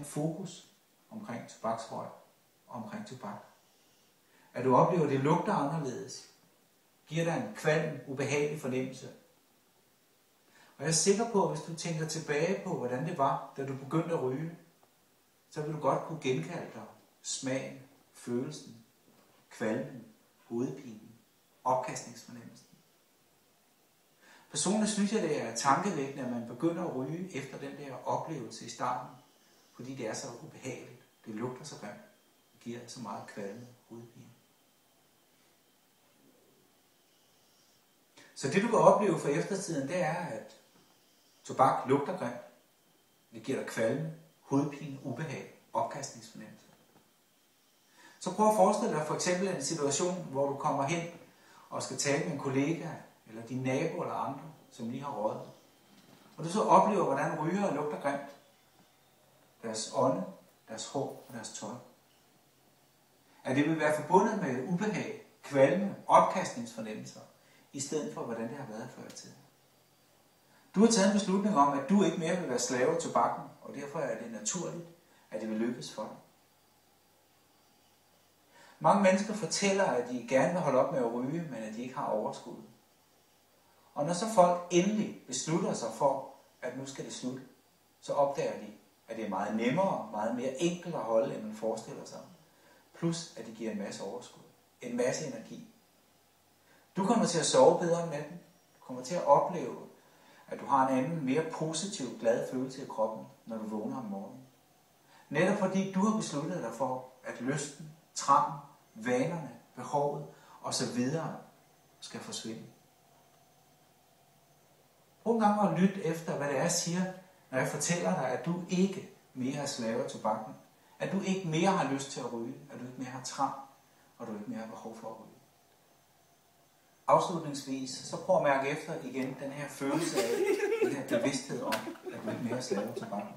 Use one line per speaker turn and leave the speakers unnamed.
andet fokus omkring tobaksrøg og omkring tobak. At du oplever, at det lugter anderledes, giver dig en kvalm, ubehagelig fornemmelse. Og jeg er sikker på, at hvis du tænker tilbage på, hvordan det var, da du begyndte at ryge, så vil du godt kunne genkalde dig smagen, følelsen, kvalmen, hovedpinen, opkastningsfornemmelsen. Personligt synes jeg, det er tankevækkende, at man begynder at ryge efter den der oplevelse i starten, fordi det er så ubehageligt. Det lugter så grimt. Det giver så meget kvalme, hovedpine. Så det du kan opleve for eftertiden, det er, at tobak lugter grimt. Det giver dig kvalme, hovedpine, ubehag, opkastningsfornemmelse. Så prøv at forestille dig for eksempel en situation, hvor du kommer hen og skal tale med en kollega, eller din nabo eller andre, som lige har røget. Og du så oplever, hvordan rygere lugter grimt. Deres ånde, deres hår og deres tøj. At det vil være forbundet med ubehag, kvalme, opkastningsfornemmelser, i stedet for, hvordan det har været før i tiden. Du har taget en beslutning om, at du ikke mere vil være slave af tobakken, og derfor er det naturligt, at det vil lykkes for dig. Mange mennesker fortæller, at de gerne vil holde op med at ryge, men at de ikke har overskud. Og når så folk endelig beslutter sig for, at nu skal det slutte, så opdager de, at det er meget nemmere, meget mere enkelt at holde, end man forestiller sig. Plus, at det giver en masse overskud, en masse energi. Du kommer til at sove bedre om natten. Du kommer til at opleve, at du har en anden, mere positiv, glad følelse i kroppen, når du vågner om morgenen. Netop fordi du har besluttet dig for, at lysten, trangen, vanerne, behovet osv. skal forsvinde. Prøv en gang at lytte efter, hvad det er, jeg siger, når jeg fortæller dig, at du ikke mere er slave af tobakken. At du ikke mere har lyst til at ryge. At du ikke mere har trang. Og du ikke mere har behov for at ryge. Afslutningsvis, så prøv at mærke efter igen den her følelse af, den her bevidsthed om, at du ikke mere er slave af tobakken.